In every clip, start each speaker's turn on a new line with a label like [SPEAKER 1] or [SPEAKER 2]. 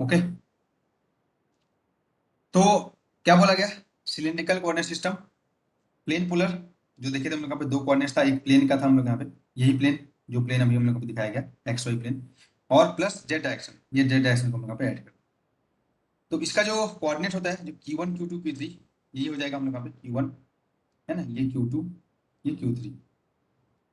[SPEAKER 1] Okay. तो क्या बोला गया, cylindrical coordinate system, plane polar, जो देखे थे हम लोग यहाँ पे दो कोऑर्डिनेट्स था, एक प्लेन का था हम लोग यहाँ पे, यही प्लेन जो प्लेन अभी हम लोग को दिखाया गया एक्स वाई प्लेन, और प्लस जेड डायरेक्शन, ये जेड डायरेक्शन को हम लोग यहाँ पे ऐड कर। तो इसका जो कोऑर्डिनेट होता है जो Q1 Q2 Q3, यही हो जाएगा हम लोग यहाँ पे Q1 है ना, ये Q2 ये Q3,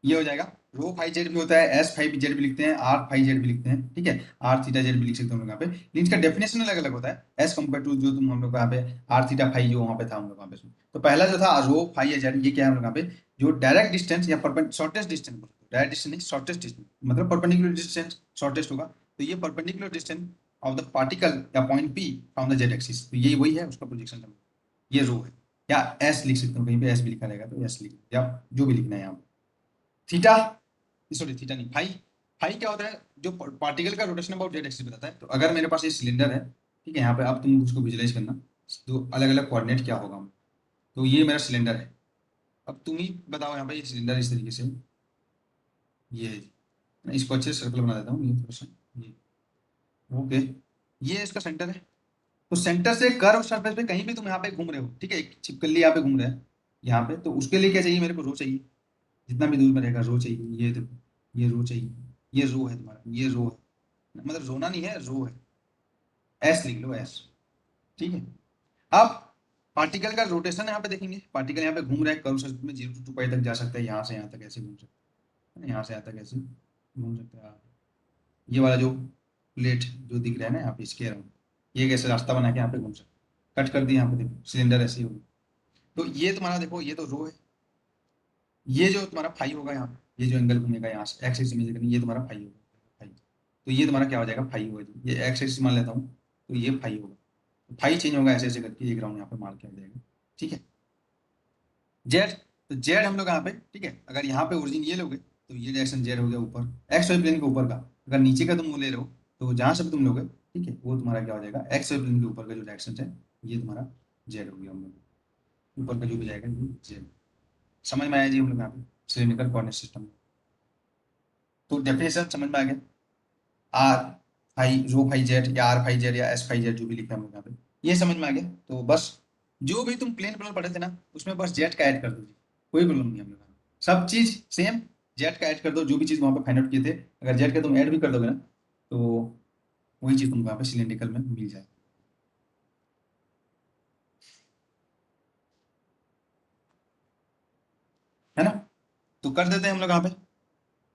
[SPEAKER 1] ये हो जाएगा। रो फाई जेड भी होता है, एस फाई जेड भी लिखते हैं, आर फाई जेड भी लिखते हैं, ठीक है, आर थीटा जेड भी लिख सकते हैं हम लोग यहाँ पे, लेकिन इसका डेफिनेशन अलग अलग होता है एज कम्पेयर टू जो तुम हम लोग यहाँ पे आर थीटा फाई जो वहाँ पे था हम लोग वहाँ पे। तो पहला जो था रो फाई जेड, ये क्या है हम लोग यहाँ पे, जो डायरेक्ट डिस्टेंस या शॉर्टेस्ट डिस्टेंस, डायरेक्ट डिस्टेंस नहीं शॉर्टेस्ट डिस्टेंस, मतलब परपेंडिकुलर डिस्टेंस शॉर्टेस्ट होगा, तो ये perpendicular distance of the particle या point P from the Z axis, तो यही वही है उसका प्रोजेक्शन, ये रो है, या एस लिख सकते हो, कहीं पे एस भी लिखा रहेगा तो एस लिख, या जो भी लिखना है यहाँ। थीटा, सॉरी थीटा नहीं, फाई, फाई क्या होता है, जो पार्टिकल का रोटेशन अबाउट जेड एक्सिस बताता है। तो अगर मेरे पास ये सिलेंडर है, ठीक है, यहाँ पे अब तुम उसको विजुलाइज करना, तो अलग अलग कोऑर्डिनेट क्या होगा, तो ये मेरा सिलेंडर है, अब तुम ही बताओ यहाँ पे ये सिलेंडर इस तरीके से, ये है जी। मैं इसको अच्छे से सर्कल बना देता हूँ, ये थोड़ा सा, ये ओके, ये इसका सेंटर है। तो सेंटर से कर्व सरफेस पे कहीं भी तुम यहाँ पे घूम रहे हो, ठीक है, एक छिपकली यहाँ पे घूम रहा है यहाँ पे, तो उसके लिए क्या चाहिए मेरे को, रो चाहिए, जितना भी दूर में रहेगा रो चाहिए, ये देखो ये रो चाहिए, ये रो है तुम्हारा, ये रो है, मतलब रोना नहीं है, रो है, एस लिख लो एस, ठीक है। अब पार्टिकल का रोटेशन यहाँ पे देखेंगे, पार्टिकल यहाँ पे घूम रहा है कर्व सर्कल में, 0 to 2 पाई तक जा सकता है, यहाँ से यहाँ तक ऐसे घूम सकता है, यहाँ से यहाँ तक ऐसे घूम सकता है, ये वाला जो प्लेट जो दिख रहा है ना यहाँ पे इसके अराउंड, ये कैसे रास्ता बना के यहाँ पे घूम सकता है, कट कर दिया यहाँ पे, देखो सिलेंडर ऐसे ही होगा। तो ये तुम्हारा देखो, ये तो रो है, ये जो तुम्हारा फाई होगा यहाँ पे, ये जो एंगल घूमेगा यहाँ से एक्स एक्सिस में, ये तुम्हारा फाई होगा, फाई, तो ये तुम्हारा क्या हो जाएगा, फाई होगा जी, ये एक्स एक्सिस मान लेता हूँ, तो ये फाई होगा, तो फाई चेंज होगा ऐसे ऐसे करके, एक राउंड यहाँ पे मार के आ जाएगा, ठीक है। जेड, तो जेड हम लोग यहाँ पे, ठीक है, अगर यहाँ पे ओरिजिन ये लोगे तो ये डायरेक्शन जेड हो गया ऊपर, एक्स वाई प्लेन के ऊपर का, अगर नीचे का तुम ले रहे हो तो जहाँ से भी तुम लोगे, ठीक है, वो तुम्हारा क्या हो जाएगा, एक्स वाई प्लेन के ऊपर का जो डायरेक्शन है, ये तुम्हारा जेड हो गया हम लोग, ऊपर का जो भी जाएगा ये जेड। समझ में आया जी हम लोग यहाँ पे सिलिंड्रिकल कोऑर्डिनेट सिस्टम। तो डेफिनेशन समझ में आ गया, R phi rho phi Z या आर फाई जेड या एस फाई जेड जो भी लिखा है हम लोग यहाँ पे, ये समझ में आ गया। तो बस जो भी तुम प्लेन प्लेन पढ़े थे ना, उसमें बस जेड का ऐड कर दो, कोई प्रॉब्लम नहीं है हम लोग, सब चीज सेम, जेड का ऐड कर दो, जो भी चीज वहां पे फाइंड आउट किए थे, अगर जेड का तुम ऐड भी कर दोगे ना, तो वही चीज तुमको यहाँ पे सिलिंड्रिकल में मिल जाए, है ना। तो कर देते हैं हम लोग यहाँ पे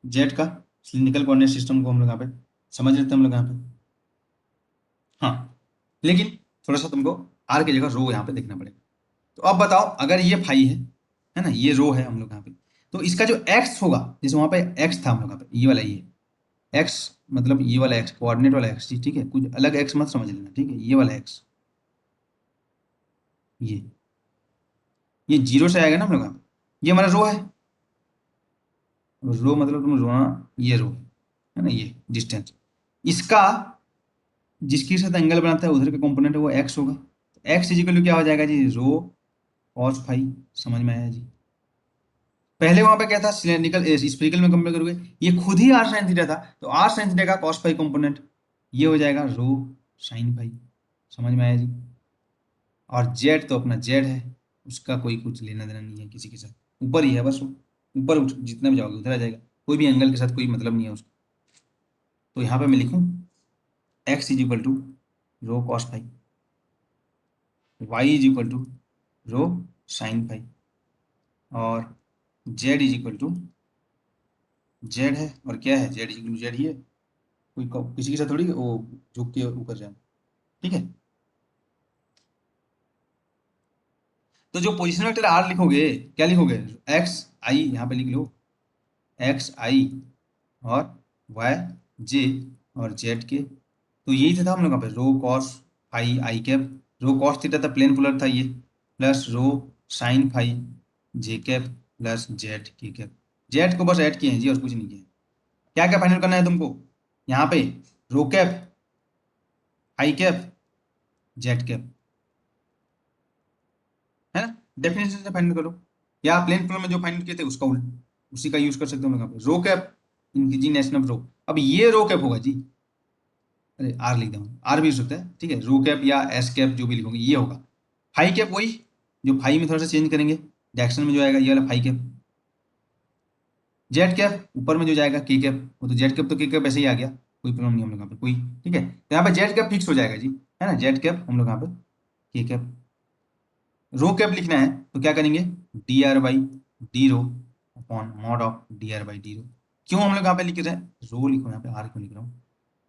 [SPEAKER 1] जेड का सिलिंड्रिकल कोऑर्डिनेट सिस्टम को हम लोग यहाँ पे समझ लेते हैं हम लोग यहाँ पे। हाँ, लेकिन थोड़ा सा तुमको आर की जगह रो यहाँ पे देखना पड़ेगा। तो अब बताओ, अगर ये फाई है ना, ये रो है हम लोग यहाँ पे, तो इसका जो एक्स होगा, जैसे वहां पे एक्स था हम लोग यहाँ पे, ये वाला ये एक्स, मतलब ये वाला एक्स कोऑर्डिनेट वाला एक्स, ठीक है, कुछ अलग एक्स मत समझ लेना, ठीक है, ये वाला एक्स, ये 0 से आएगा ना हम लोग यहाँ पे, ये हमारा रो है, रो मतलब तुम रोना, ये रो है ना, ये डिस्टेंस, इसका जिसके साथ एंगल बनाता है उधर का कंपोनेंट है वो एक्स होगा, तो एक्स इजिकल क्या हो जाएगा जी, रो कॉस फाई। समझ में आया जी। पहले वहां पे क्या था, सिलेंड्रिकल स्फेरिकल में कंपेयर करोगे, ये खुद ही आर साइन थीटा था, तो आर साइन थीटा का कॉस फाई कंपोनेंट ये हो जाएगा रो साइन फाई। समझ में आया जी। और जेड तो अपना जेड है, उसका कोई कुछ लेना देना नहीं है किसी के साथ, ऊपर ही है बस वो, ऊपर जितना भी जाओगे उधर आ जाएगा, कोई भी एंगल के साथ कोई मतलब नहीं है उसका। तो यहाँ पे मैं लिखूं X is equal to rho cos phi, Y is equal to rho sine phi, और Z is equal to Z है, और क्या है, Z is equal to Z ही है, कोई किसी के साथ थोड़ी वो झुक के ऊपर जाए, ठीक है। तो जो पोजिशन वेक्टर आर लिखोगे, क्या लिखोगे, एक्स आई यहाँ पे लिख लो, एक्स आई और वाई जे और जेड के, तो यही था हम लोग यहाँ पे रो cos phi I cap, row cos theta था प्लेन पोलर था ये, प्लस रो साइन फाई जे कैप प्लस जेड की कैप, जेड को बस ऐड किए हैं जी और कुछ नहीं किए। क्या क्या फाइनल करना है तुमको यहाँ पे, रो कैप आई कैप जेड कैप, है ना, डेफिनेशन से फाइंड करो, या प्लेन पोलर में जो फाइंड किए थे उसका उल्ट उसी का यूज कर सकते हो हम लोग यहाँ पे, rho cap increasing nation of rho, अब ये रो कैप होगा जी, अरे आर लिख दूँ, आर भी हो सकता है, ठीक है, रो कैप या एस कैप जो भी लिखोगे ये होगा। फाई कैप वही जो फाई में थोड़ा सा चेंज करेंगे, डायरेक्शन में जो आएगा ये वाला फाई कैप। जेड कैप ऊपर में जो जाएगा के कैप, वो तो जेड कैप तो के कैप ऐसे ही आ गया, कोई प्रॉब्लम नहीं हम लोग यहाँ पे कोई, ठीक है। तो यहाँ पे जेड कैप फिक्स हो जाएगा जी, है ना, जेड कैप हम लोग यहाँ पे के कैप। रो कैप लिखना है तो क्या करेंगे, D R by D rho upon mod of D R by D rho. क्यों हम लोग यहाँ पे लिख रहे हैं, रो लिखो यहाँ पे, आर क्यों लिख रहा हूँ,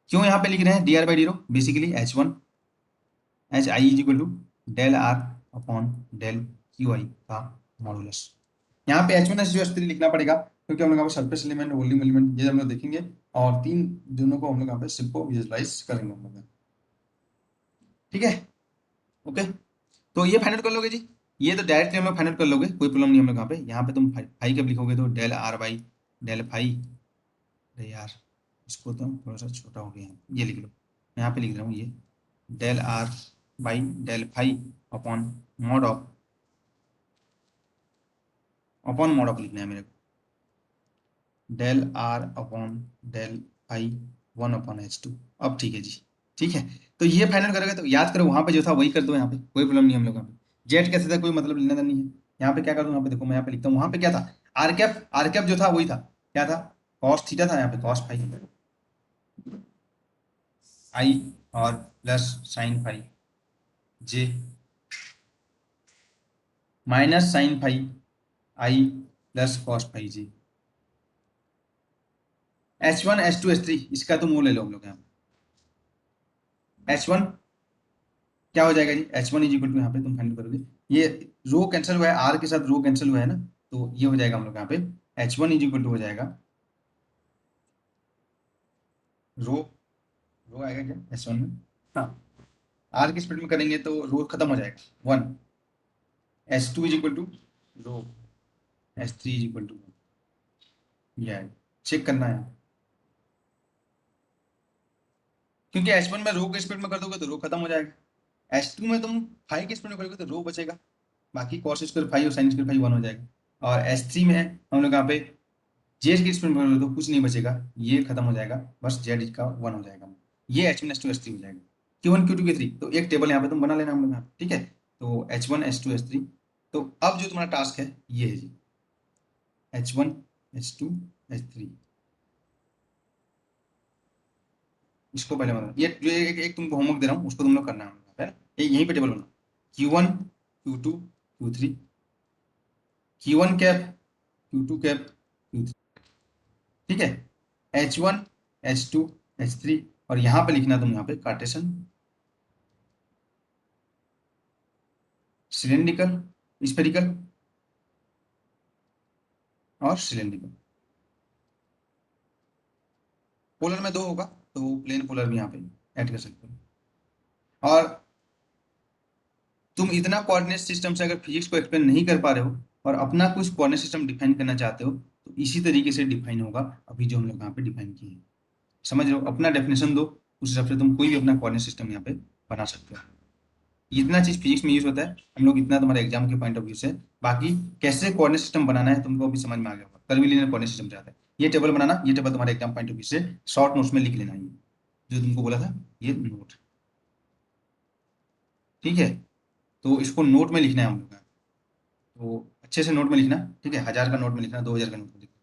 [SPEAKER 1] क्यों यहाँ पे लिख रहे हैं D R by D rho, basically H one H I is equal to del R upon del Q I का मॉडुलस। यहाँ पे एच वन एच जो एच थ्री लिखना पड़ेगा क्योंकि हम लोग यहाँ पे सरफेस एलिमेंट वॉल्यूम एलिमेंट ये हम लोग देखेंगे, और तीन दोनों को हम लोग यहाँ पे सिर्फ विजुअलाइज करेंगे हम लोग, ठीक है। ओके, तो ये फाइंड आउट कर लोगे जी, ये तो डायरेक्टली हम लोग फाइंड आउट कर लोगे, कोई प्रॉब्लम नहीं हम लोग यहाँ पे तुम फाई कब लिखोगे तो del R by del phi. अरे यार इसको तो थोड़ा सा छोटा हो गया, ये लिख लो, यहाँ पे लिख रहा हूँ ये del R by del phi upon mod of, upon mod of लिखना है मेरे को, del R upon del phi one upon H two. अब ठीक है जी, ठीक है। तो ये फाइनल करोगे तो याद करो वहां पे जो था वही कर दो, यहाँ पे कोई प्रॉब्लम नहीं हम लोग यहाँ पे, जेड कैसे था कोई मतलब लेना देना नहीं है। यहाँ पे क्या कर दूँ, यहाँ पे देखो मैं यहाँ पे लिखता हूँ, वहां पे क्या था, आर कैप जो था वही था, क्या था, कॉस थीटा था, यहाँ पे कॉस फाई आई और plus sine phi J minus sine phi I plus cos phi J. H one H two H three इसका तुम वो ले लो हम लोग यहाँ पे, एच वन क्या हो जाएगा जी, H one is equal to यहाँ पे तुम फाइंड करोगे, ये रो कैंसिल हुआ है, आर के साथ रो कैंसिल हुआ है ना, तो ये हो जाएगा हम लोग यहाँ पे H one is equal to हो जाएगा रो, रो आएगा क्या एच वन में, हाँ, आर की स्पीड में करेंगे तो रो खत्म हो जाएगा one, H two is equal to rho H three is equal to ये आएगा, चेक करना है, क्योंकि एच वन में रो की स्पीड में कर दोगे तो रो खत्म हो जाएगा, एच टू में तुम फाइव की स्पीड में करोगे तो रो बचेगा, बाकी कॉस स्क्वायर फाइव और साइन स्क्वायर फाइव वन हो जाएगा, और एच थ्री में हम लोग यहाँ पे जेड की स्पीड में तो कुछ नहीं बचेगा, ये खत्म हो जाएगा, बस जेड का वन हो जाएगा, ये H one H two H three हो जाएगा, Q one Q two Q three, तो एक टेबल यहाँ पे तुम बना लेना हम लोग यहाँ पे, ठीक है। तो H one H two H three, तो अब जो तुम्हारा टास्क है ये है जी H one H two H three, इसको पहले मतलब ये जो एक तुमको होमवर्क दे रहा हूँ उसको तुम लोग करना है ना, यहीं पे टेबल बनाओ, Q one Q two Q three, Q one cap Q two cap Q three, ठीक है, H one H two H three, और यहाँ पे लिखना तुम यहाँ पे कार्टेशन सिलेंड्रिकल स्फेरिकल और सिलेंड्रिकल, पोलर में दो होगा तो प्लेन पोलर भी यहाँ पे ऐड कर सकते हो। और तुम इतना कोऑर्डिनेट सिस्टम से अगर फिजिक्स को एक्सप्लेन नहीं कर पा रहे हो और अपना कुछ कोऑर्डिनेट सिस्टम डिफाइन करना चाहते हो तो इसी तरीके से डिफाइन होगा, अभी जो हम लोग यहाँ पे डिफाइन किए हैं, समझ रहे हो, अपना डेफिनेशन दो, उस हिसाब से तुम कोई भी अपना कोऑर्डिनेट सिस्टम यहाँ पे बना सकते हो। इतना चीज फिजिक्स में यूज होता है हम लोग, इतना तुम्हारे एग्जाम के पॉइंट ऑफ व्यू से, बाकी कैसे कोऑर्डिनेट सिस्टम बनाना है तुमको अभी समझ में आ गया होगा, कर्वीलिनियर कोऑर्डिनेट सिस्टम चाहते हैं, ये टेबल बनाना, ये टेबल तुम्हारे एग्जाम पॉइंट ऑफ व्यू से शॉर्ट नोट्स में लिख लेना, ये जो तुमको बोला था ये नोट, ठीक है। तो इसको नोट में लिखना है हम लोग का, तो अच्छे से नोट में लिखना, ठीक है, 1000 का नोट में लिखना, 2000 का नोट में लिखना,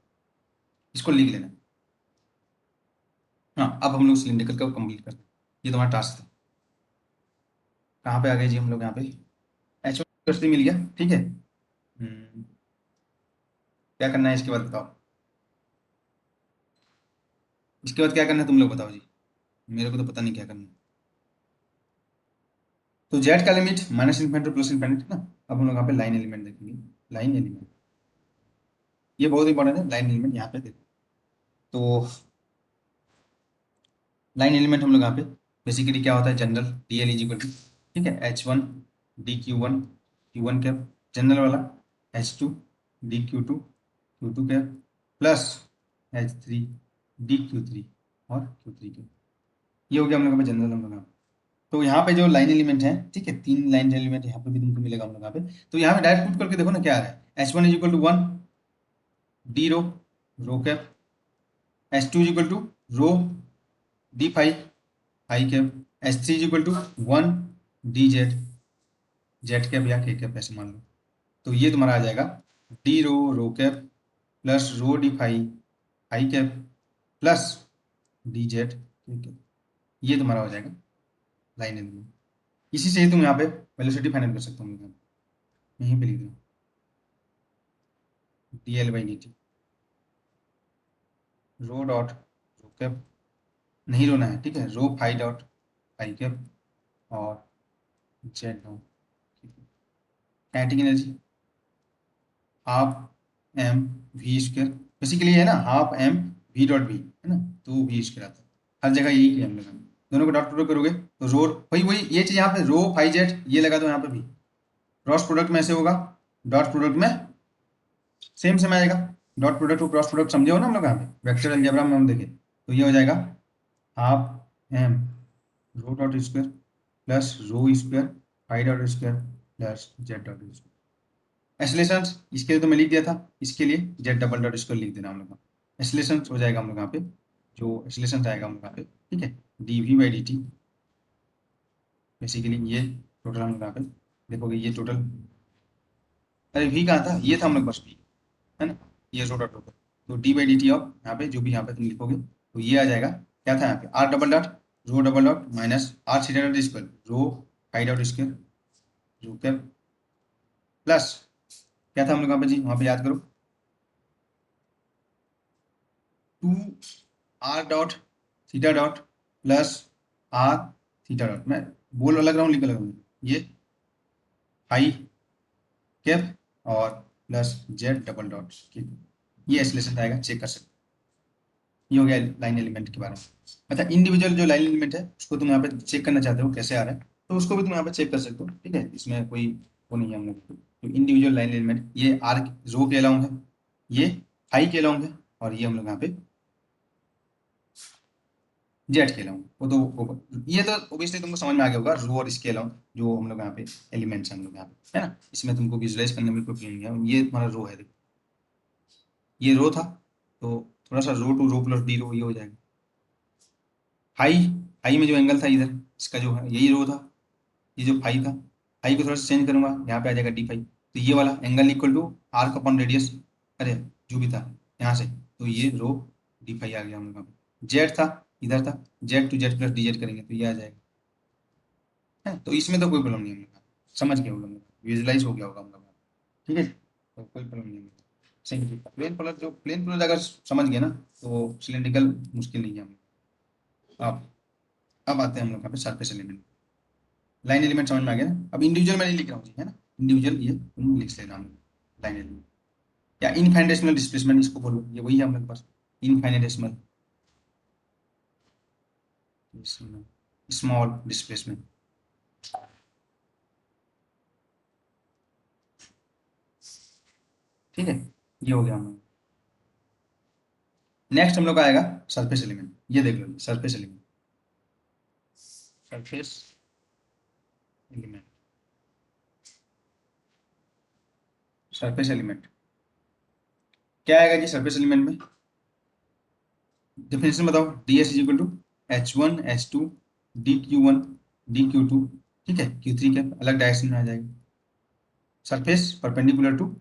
[SPEAKER 1] इसको लिख लेना। हाँ अब हम लोग सिलिंड्रिकल का कंप्लीट करते हैं, ये तुम्हारा टास्क था, कहाँ पे आ गए जी हम लोग यहाँ पे, एच वन मिल गया, ठीक है। क्या करना है इसके बाद बताओ, इसके बाद क्या करना है तुम लोग बताओ जी, मेरे को तो पता नहीं क्या करना है। तो जेड का limit minus infinity plus infinity ना, अब हम लोग यहाँ पे लाइन एलिमेंट देखेंगे, लाइन एलिमेंट ये बहुत इंपॉर्टेंट है, लाइन एलिमेंट यहाँ पे देखो, तो लाइन एलिमेंट हम लोग यहाँ पे बेसिकली क्या होता है, general D L is equal to, ठीक है, H one D Q one cap general वाला, H two D Q two cap plus H three D Q three और क्यू थ्री कैप, ये हो गया हम लोग का जनरल हम लोग यहाँ पे। तो यहाँ पे जो लाइन एलिमेंट है, ठीक है, तीन लाइन एलिमेंट यहाँ पे भी तुमको मिलेगा हम लोग यहाँ पे, तो यहाँ पे डायरेक्ट पुट करके देखो ना क्या आ रहा है, H one is equal to one D rho rho cap, H two is equal to rho D five I cap, H three is equal to 1 D Z, Z cap या K cap ऐसे मान लो। तो ये तुम्हारा आ जाएगा D rho cap plus rho D phi I cap plus D Z K cap. ये तुम्हारा हो जाएगा लाइन एलिमेंट। इसी से ही तुम यहाँ पे वेलोसिटी फाइंड कर सकते हो। यहीं पे लिख दो D L by D T, rho dot rho cap नहीं रोना है, ठीक है, rho phi dot phi cap और Z dot kinetic energy half M V square, basically है ना half M V dot V, है ना, तो वी स्क्वायर आता है हर जगह, यही किया हम लोग। दोनों को डॉट प्रोडक्ट करोगे तो रो वही वही ये चीज़ यहाँ पे रो फाई जेड ये लगा दो यहाँ पे भी, क्रॉस प्रोडक्ट में ऐसे होगा, डॉट प्रोडक्ट में सेम सेम आएगा। डॉट प्रोडक्ट को क्रॉस प्रोडक्ट समझे हो ना हम लोग यहाँ पे वेक्टर अलजेब्रा में हम देखें तो ये हो जाएगा half M rho dot square plus rho square phi dot square plus Z dot square. Acceleration इसके लिए तो मैं लिख दिया था, इसके लिए जेड डबल डॉट स्क्वायर लिख देना हम लोग का। एक्सलेशन हो जाएगा हम लोग यहाँ पे, जो एक्सलेशन आएगा हम लोग यहाँ पे, ठीक है, D V by D T, basically ये टोटल हम लोग यहाँ पे देखोगे ये टोटल, अरे वी कहाँ था, ये था हम लोग बस वी, है ना, ये रो डॉट टोटल, तो D by D T of यहाँ पे जो भी यहाँ पे तुम लिखोगे तो ये आ जाएगा, क्या था यहाँ पे R double dot rho double dot minus R theta dot square rho phi dot square rho cap plus क्या था हम लोग यहाँ पे जी, वहाँ पे याद करो 2 R dot theta dot plus R theta dot, मैं बोल अलग रहा हूँ लिख अलग रहा हूँ, ये फाई कैप और प्लस जेड डबल डॉट, ये एक्सलेशन आएगा, चेक कर सकते हो। ये हो गया लाइन एलिमेंट के बारे में। अच्छा इंडिविजुअल जो लाइन एलिमेंट है उसको तुम यहाँ पे चेक करना चाहते हो कैसे आ रहा है तो उसको भी तुम यहाँ पे चेक कर सकते हो, ठीक है, इसमें कोई वो नहीं है हम लोग तो इंडिविजुअल लाइन एलिमेंट ये आर रो के अलाउंग है, ये फाई के अलाउंग है और ये हम लोग यहाँ पे जेड के अलाउंग, वो तो ये तो ओबियसली तुमको समझ में आ गया होगा, रो और इसके अलाउंग जो हम लोग यहाँ पे एलिमेंट्स हैं हम लोग यहाँ पे, है ना, इसमें तुमको विजुलाइज करने में कोई प्रॉब्लम नहीं है। ये तुम्हारा रो है, देखो ये रो था तो थोड़ा सा रो to row plus D rho ये हो जाएगा। हाई, हाई में जो एंगल था इधर इसका जो है यही रो था, ये जो फाई था, फाई को थोड़ा सा चेंज करूंगा यहाँ पे आ जाएगा डी फाई, तो ये वाला angle equal to arc upon radius, अरे जो भी था यहाँ से, तो ये रो डी फाई आ गया हम लोग पे। जेड था इधर था, Z to Z plus D Z करेंगे तो ये आ जाएगा, है तो इसमें तो कोई प्रॉब्लम नहीं है हम लोग, समझ गए हम लोग, विजुलाइज हो गया होगा हम लोग, ठीक है, तो कोई प्रॉब्लम नहीं है। सही प्लेन पोलर, जो प्लेन पोलर अगर समझ गए ना तो सिलेंड्रिकल मुश्किल नहीं है हम लोग। अब आते हैं हम लोग यहाँ पे सरफेस एलिमेंट, लाइन एलिमेंट समझ में आ गया ना। अब इंडिविजुअल मैं नहीं लिख रहा हूँ, है ना, इंडिविजुअल ये तुम लिख लेना लाइन एलिमेंट, या इनफाइनेटेसिमल डिस्प्लेसमेंट इसको बोलो, ये वही है हम लोग के पास इनफाइनेटेसिमल स्मॉल डिस्प्लेसमेंट, ठीक है, ये हो गया हम लोग। नेक्स्ट हम लोग का आएगा सरफेस एलिमेंट, ये देख लो surface element, surface element, surface element क्या आएगा जी सरफेस एलिमेंट में, डेफिनेशन बताओ, D S is equal to H one H two D Q one D Q two, ठीक है, क्यू थ्री के अलग डायरेक्शन में आ जाएगा, सरफेस परपेंडिकुलर टू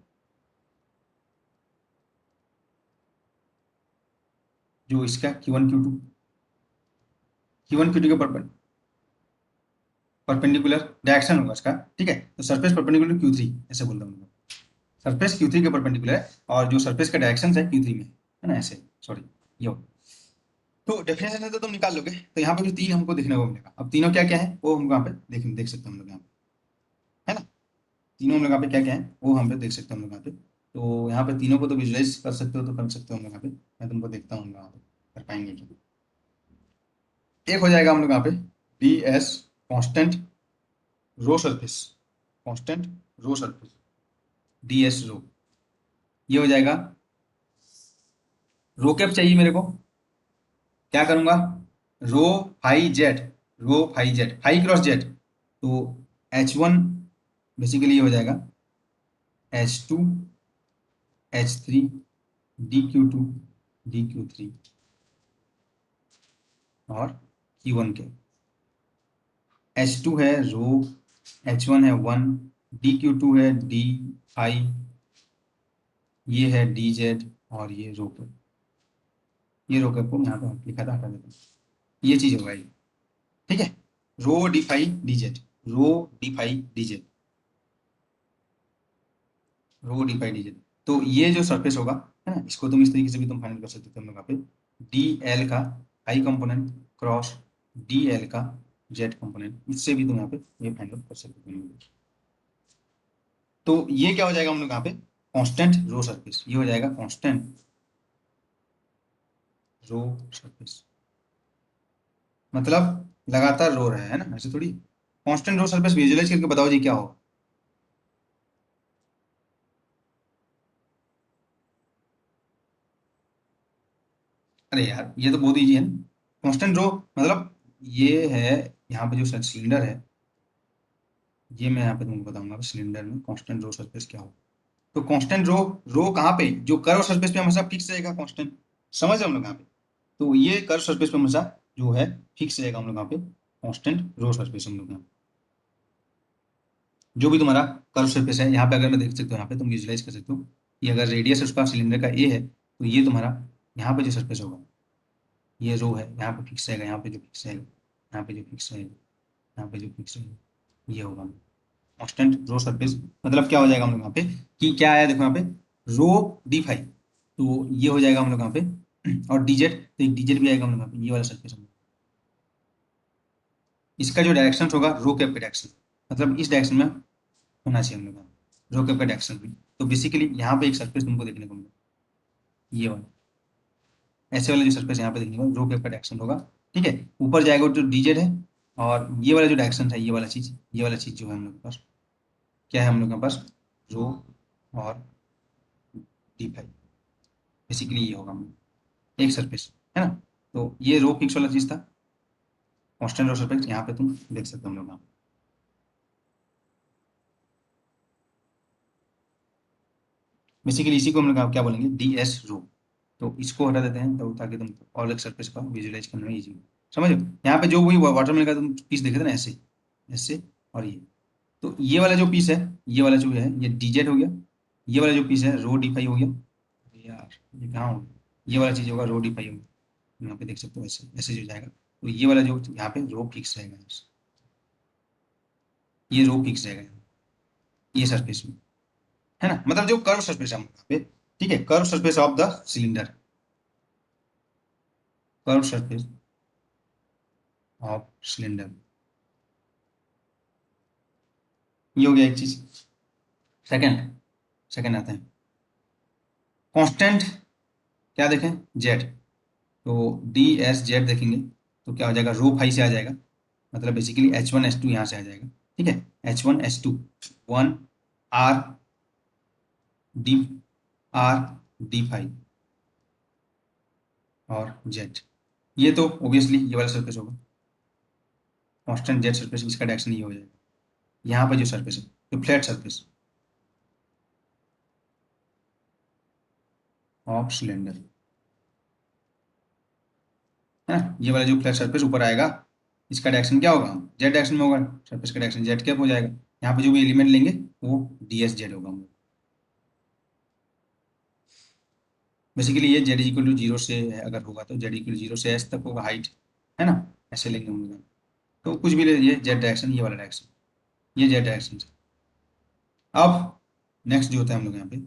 [SPEAKER 1] जो इसका Q one Q two, Q one Q two के परपेंडिकुलर डायरेक्शन होगा इसका, ठीक है, तो सरफेस परपेंडिकुलर क्यू थ्री ऐसे बोल रहा हूँ, सरफेस क्यू थ्री के परपेंडिकुलर है और जो सरफेस का डायरेक्शन है क्यू थ्री में, है ना, ऐसे सॉरी ये हो। तो डेफिनेशन है तो तुम निकाल लोगे, तो यहाँ पे जो तीन हमको देखने को मिलेगा, अब तीनों क्या क्या है वो हम यहाँ पे देख सकते हैं हम लोग यहाँ पे, है ना, तीनों हम लोग यहाँ पे क्या क्या है वो हम पे देख सकते हैं हम लोग यहाँ पे, तो यहाँ पे तीनों को तो विजुलाइज कर सकते हो तो कर सकते हो हम लोग यहाँ पे, मैं तुमको देखता हूँ यहाँ पे कर पाएंगे क्या। एक हो जाएगा हम लोग यहाँ पे डी एस कॉन्स्टेंट रो सरफेस, कॉन्स्टेंट रो सरफेस डी एस रो, ये हो जाएगा। रो कैप चाहिए मेरे को, क्या करूंगा, rho phi Z, rho phi Z phi cross Z, तो एच वन बेसिकली ये हो जाएगा H two H three D Q two D Q three और क्यू वन के, H2 है रो, H1 है 1, DQ2 है डी आई, ये है DZ और ये रो कैप, ये रो कैप को यहाँ पे लिखा था हटा देते हैं, ये चीज होगा ये, ठीक है। रो डी फाई DZ, रो डी फाई DZ, रो डी फाई DZ। तो ये जो सरफेस होगा, है ना, इसको तुम इस तरीके से भी तुम फाइनल कर सकते हो, तुम लोग यहाँ पे DL का आई कंपोनेंट क्रॉस DL का Z कंपोनेंट, इससे भी तुम यहाँ पे ये फाइनल कर सकते हो। तो ये क्या हो जाएगा हम लोग यहाँ पे, कांस्टेंट रो सरफेस, ये हो जाएगा कांस्टेंट रो सरफेस, मतलब लगातार रो रहा है ना, ऐसे थोड़ी। कांस्टेंट रो सरफेस विजुअलाइज करके बताओ जी क्या होगा। अरे यार ये तो बहुत इजी है ना, कांस्टेंट रो मतलब ये है, यहाँ पे जो सिलेंडर है, ये मैं यहाँ पे तुमको बताऊंगा सिलेंडर में कांस्टेंट रो सरफेस क्या होगा। तो कांस्टेंट रो, रो कहाँ पे, जो कर्व सरफेस पे हमेशा फिक्स रहेगा कांस्टेंट, समझ रहे हम लोग यहाँ पे। तो ये कर्व सरफेस पे हमेशा जो है फिक्स रहेगा हम लोग यहाँ पे, कांस्टेंट रो सरफेस हम लोग यहाँ, जो भी तुम्हारा कर्व सरफेस है यहाँ पे, अगर मैं देख सकते हो यहाँ पे तुम विजुलाइज कर सकते हो, ये अगर रेडियस उसका सिलेंडर का ए है, तो ये तुम्हारा यहाँ पे जो सरफेस होगा, ये रो है, यहाँ पे फिक्स रहेगा, यहाँ पे जो फिक्स रहेगा, यहाँ पे जो फिक्स रहेगा, यहाँ पे जो फिक्स रहेगा, ये होगा कांस्टेंट रो सरफेस। मतलब क्या हो जाएगा हम लोग यहाँ पे, कि क्या आया देखो यहाँ पे, रो डी फाई, तो ये हो जाएगा हम लोग यहाँ पे, और डीजेड, तो एक डीजेड भी आएगा हम लोग यहाँ पे, ये वाला सरफेस। इसका जो डायरेक्शन होगा रो कैप का डायरेक्शन, मतलब इस डायरेक्शन में होना चाहिए हम लोग का, रो कैप का डायरेक्शन भी। तो बेसिकली यहाँ पे एक सरफेस तुमको देखने को मिलेगा, ये वाला, ऐसे वाला जो सरफेस यहाँ पे देखने को रो कैप का डायरेक्शन होगा, ठीक है। ऊपर जाएगा जो डीजेड है, और ये वाला जो डायरेक्शन है, ये वाला चीज, ये वाला चीज जो है हम लोग के पास, क्या है हम लोग के पास, रो और डी फाई, बेसिकली ये होगा हम लोग एक सरफेस, है ना। तो ये रो फिक्स वाला चीज था, कांस्टेंट रो सरफेस, यहाँ पे तुम देख सकते हो हम लोग यहाँ। बेसिकली इसी को हम लोग क्या बोलेंगे, DS रो। तो इसको हटा देते हैं, तो ताकि तुम और एक सरफेस का विजुलाइज करने में इजी हो, समझ लो। यहाँ पे जो वही वाटरमेलन का तुम पीस देखे थे ना, ऐसे ऐसे, और ये, तो ये वाला जो पीस है, ये वाला जो है ये DZ हो गया, ये वाला जो पीस है रो डी फाई हो गया, यार ये कहाँ हो गया? ये वाला चीज होगा रो डी फाई हो गया, यहाँ पे देख सकते हो ऐसे ऐसे जो जाएगा, तो ये वाला जो यहाँ पे रो फिक्स रहेगा, ये रो फिक्स रहेगा ये सरफेस में, है ना, मतलब जो कर्व सरफेस है हम यहाँ पे, ठीक है, curve surface of the cylinder, curve surface of cylinder, ये हो गया एक चीज। सेकंड, सेकंड आते हैं कांस्टेंट, क्या देखें, जेड, तो DSZ देखेंगे, तो क्या हो जाएगा, रो फाई से आ जाएगा, मतलब बेसिकली H1 H2 यहाँ से आ जाएगा, ठीक है, H1 H2 1 R D, R D phi और जेड, ये तो ऑब्वियसली ये वाला सरफेस होगा, कांस्टेंट जेड सरफेस, इसका डायरेक्शन ये हो जाएगा, यहाँ पर जो सरफेस है तो फ्लैट सरफेस ऑफ सिलेंडर, है ना, ये वाला जो फ्लैट सरफेस ऊपर आएगा, इसका डायरेक्शन क्या होगा, जेड डायरेक्शन में होगा, सरफेस का डायरेक्शन जेड कैप हो जाएगा, यहाँ पे जो भी एलिमेंट लेंगे वो DSZ होगा। बेसिकली ये जेड इक्वल टू जीरो से अगर होगा, तो जेड इक्वल जीरो से एस तक होगा हाइट, है ना, ऐसे लेंगे हम लोग, तो कुछ भी ले, ये जेड डायरेक्शन, ये वाला डायरेक्शन, ये जेड डायरेक्शन। अब नेक्स्ट जो होता है हम लोग यहाँ पे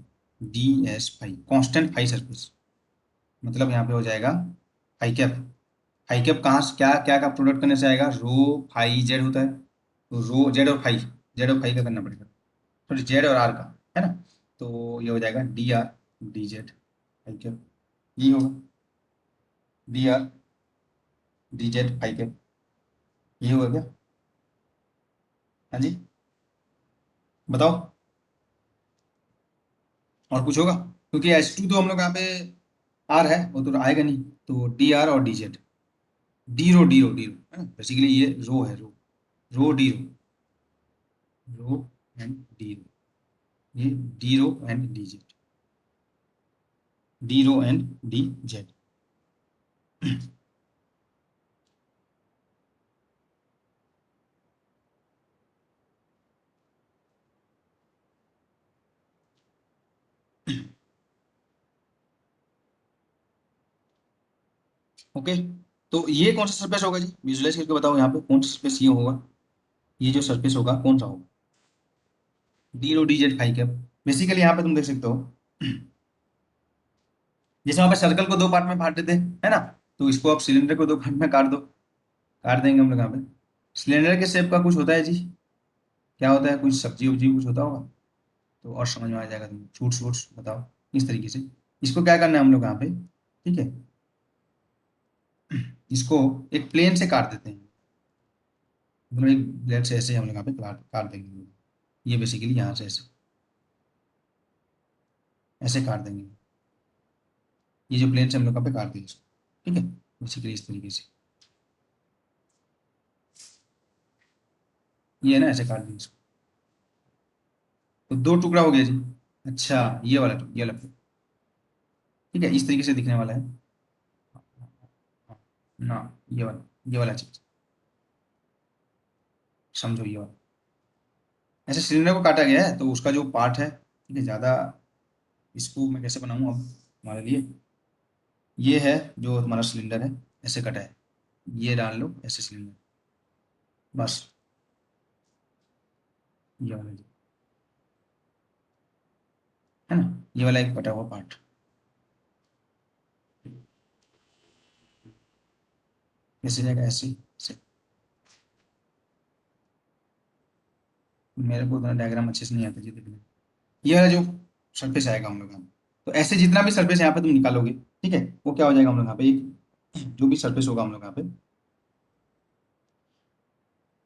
[SPEAKER 1] DS phi, constant phi surface, मतलब यहाँ पे हो जाएगा फाई कैप, फाई कैप कहाँ से क्या क्या का प्रोडक्ट करने से आएगा, रो फाई जेड होता है, तो रो जेड और फाई, जेड और फाई का करना पड़ेगा, सॉरी जेड और R का, है ना, तो ये हो जाएगा DR DZ फाई कैप, ये होगा DR DZ फाई कैप, ये होगा क्या, हाँ जी, बताओ, और कुछ होगा, क्योंकि H2 तो हम लोग यहाँ पे R है, वो तो आएगा नहीं, तो DR और DZ, डी रो, है ना, बेसिकली ये रो है, rho, rho D rho, rho and D rho, ये D rho and D Z, D rho and D Z. Okay, तो ये कौन सा सरफेस होगा जी, विजुलाइज करके बताओ यहाँ पे कौन सा सरफेस ये होगा, ये जो सरफेस होगा कौन सा होगा, D rho D Z phi cap. Basically यहाँ पे तुम देख सकते हो, जैसे वहां पे सर्कल को दो पार्ट में बांट देते हैं है ना, तो इसको आप सिलेंडर को दो पार्ट में काट दो, काट देंगे हम लोग यहाँ पे। सिलेंडर के शेप का कुछ होता है जी, क्या होता है, कुछ सब्जी उब्जी कुछ होता होगा, तो और समझ में आ जाएगा तुम्हें, फ्रूट्स फ्रूट्स बताओ इस तरीके से। इसको क्या करना है हम लोग यहाँ पे, ठीक है, इसको एक प्लेन से काट देते हैं, मतलब एक ब्लेड से ऐसे हम लोग यहाँ पे काट काट देंगे, ये बेसिकली यहाँ से ऐसे ऐसे काट देंगे, ये जो प्लेन से हम लोग यहाँ पे काट देंगे इसको, ठीक है, बेसिकली इस तरीके से, ये है ना, ऐसे काट देंगे इसको, तो दो टुकड़ा हो गया जी। अच्छा, ये वाला ये वाला, ठीक है, इस तरीके से दिखने वाला है ना, ये वाला चीज, समझो ये वाला, ऐसे सिलेंडर को काटा गया है तो उसका जो पार्ट है, ठीक है, ज़्यादा इसको मैं कैसे बनाऊँ अब हमारे लिए, ये है जो तुम्हारा सिलेंडर है, ऐसे कटा है, ये डाल लो ऐसे सिलेंडर, बस, ये वाला जी, है ना, ये वाला एक कटा हुआ पार्ट, ऐसे जाएगा ऐसे ऐसे, मेरे को उतना डायग्राम अच्छे से नहीं आता जी देखने, ये वाला जो सरफेस आएगा हम लोग यहाँ पे। तो ऐसे जितना भी सरफेस यहाँ पे तुम निकालोगे, ठीक है, वो क्या हो जाएगा हम लोग यहाँ पे, एक जो भी सरफेस होगा हम लोग यहाँ पे,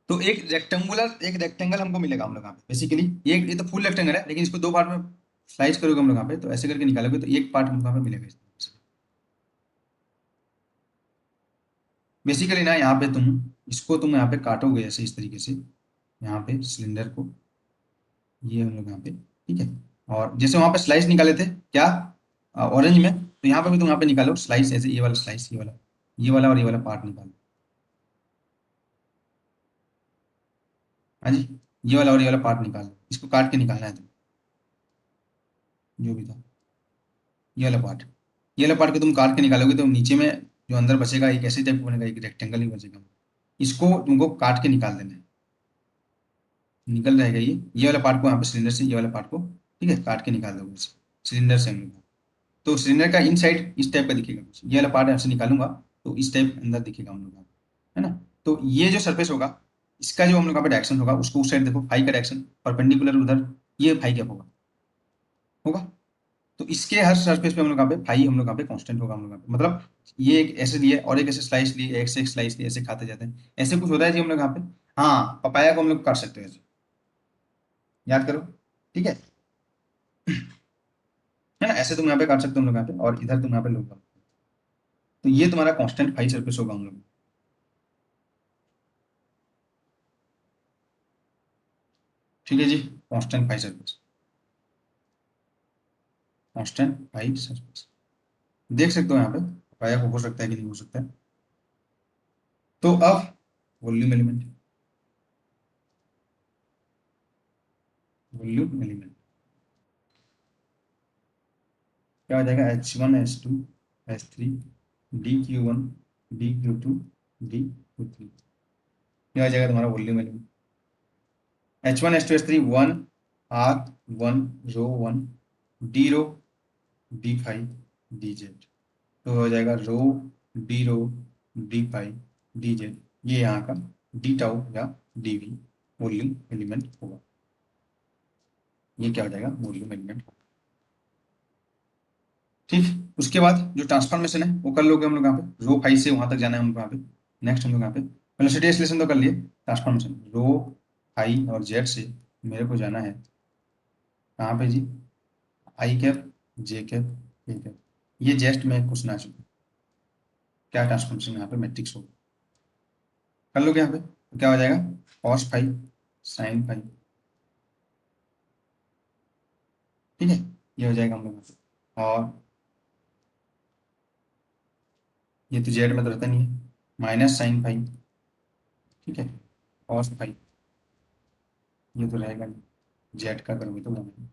[SPEAKER 1] तो एक रेक्टेंगल हमको मिलेगा हम लोग यहाँ पे, बेसिकली ये तो फुल रेक्टेंगल है, लेकिन इसको दो पार्ट में स्लाइस करोगे हम लोग यहाँ पे, तो ऐसे करके निकालोगे तो एक पार्ट हमको यहाँ पे मिलेगा इस तरीके से। बेसिकली ना यहाँ पे तुम यहाँ पे काटोगे ऐसे इस तरीके से, यहाँ पे सिलेंडर को, ये हम लोग यहाँ पे, ठीक है, और जैसे वहां पे स्लाइस निकाले थे क्या, ऑरेंज में, तो यहाँ पे भी तुम यहाँ पे निकालो स्लाइस, ऐसे ये वाला स्लाइस, ये वाला और ये वाला पार्ट निकालो, हाँ जी, ये वाला और ये वाला पार्ट निकालो, इसको काट के निकालना है तुम, जो भी था, ये वाला पार्ट, ये वाला पार्ट को तुम काट के निकालोगे तो नीचे में जो अंदर बचेगा एक ऐसे टाइप का बनेगा, एक रेक्टेंगल ही बचेगा, इसको तुमको काट के निकाल देना है, निकल रहेगा ये वाला पार्ट को यहाँ पे सिलेंडर से, ये वाला पार्ट को, ठीक है, काट के निकाल दोगे सिलेंडर से हम लोग, तो सिलेंडर का इनसाइड इस टाइप का दिखेगा कुछ, ये वाला पार्ट यहाँ से निकालूंगा तो इस टाइप अंदर दिखेगा हम लोग को, है ना, तो ये जो सरफेस होगा, इसका जो हम लोग यहाँ पे डायरेक्शन होगा, उसको उस साइड देखो, फाई का डायरेक्शन परपेंडिकुलर उधर, ये फाई क्या होगा, होगा, तो इसके हर सरफेस पे हम लोग यहाँ पे फाई हम लोग यहाँ पे कांस्टेंट होगा हम लोग यहाँ पे, मतलब ये एक ऐसे लिए और एक ऐसे स्लाइस लिए, एक से एक स्लाइस लिए, ऐसे खाते जाते हैं, ऐसे कुछ होता है जी हम लोग यहाँ पे। हाँ, पपाया को हम लोग काट सकते हैं ऐसे, याद करो, ठीक है ना, ऐसे तुम यहाँ पे काट सकते हो हम लोग यहाँ पे, और इधर तुम यहाँ पे लोग, तो ये तुम्हारा कांस्टेंट फाई सरफेस होगा हम लोग, ठीक है जी, constant phi surface, constant phi surface, देख सकते हो यहाँ पे पाया को हो सकता है कि नहीं हो सकता है। तो अब वॉल्यूम एलिमेंट, वॉल्यूम एलिमेंट क्या हो जाएगा, H1 H2 H3 DQ1 DQ2 DQ3, क्या हो जाएगा तुम्हारा volume element, H1 H2 H3 1 R 1 रो 1 D रो D5 DZ, तो हो जाएगा रो डी रो D5 DZ, ये यहाँ का डी टाउ या डीवी वॉल्यूम एलिमेंट होगा, ये क्या हो जाएगा वॉल्यूम एलिमेंट, ठीक। उसके बाद जो ट्रांसफॉर्मेशन है वो कर लोगे हम लोग यहाँ पे, रो फाइव से वहां तक जाना है हमको यहाँ पे, नेक्स्ट हम लोग यहाँ पे वेलोसिटी एक्सीलरेशन तो कर लिए, ट्रांसफॉर्मेशन रो फाइव और जेड से मेरे को जाना है कहाँ पे जी, आई कैप जे कैप के कैप, ये जस्ट मैं क्वेश्चन आ चुका, क्या ट्रांसफॉर्मेशन यहाँ पे मैट्रिक्स होगा, कर लोगे यहाँ पे, तो क्या हो जाएगा कॉस फाइव साइन फाइव, ठीक है, ये हो जाएगा हम लोग यहाँ पे, और ये तो जेड में तो रहता नहीं है, माइनस साइन फाइव, ठीक है, कॉस फाइव, ये तो रहेगा नहीं, जेड का करोगे तो बनेगा,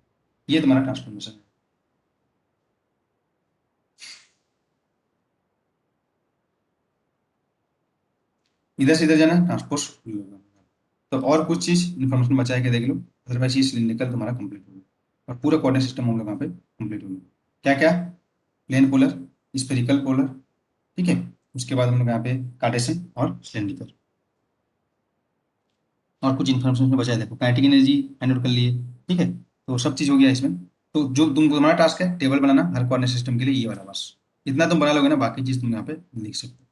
[SPEAKER 1] ये तुम्हारा ट्रांसफॉर्मेशन है। इधर से इधर जाना ट्रांसपोज होगा। तो और कुछ चीज इन्फॉर्मेशन बचा के देख लो, अदरवाइज ये सिलिंड्रिकल तुम्हारा कंप्लीट होगा और पूरा कोऑर्डिनेट सिस्टम हम लोग यहाँ पे कंप्लीट होगा। क्या क्या? प्लेन पोलर, स्फेरिकल पोलर, ठीक है। उसके बाद हम लोग यहाँ पे कार्टेशियन और सिलिंड्रिकल। और कुछ इन्फॉर्मेशन में बचा है, देखो काइनेटिक एनर्जी फाइंड आउट कर लिए, ठीक है। तो सब चीज हो गया इसमें। तो जो तुम्हारा टास्क है टेबल बनाना हर कोऑर्डिनेट सिस्टम के लिए, ये वाला बस इतना तुम बना लोगे ना, बाकी चीज तुम यहाँ पे लिख सकते हो।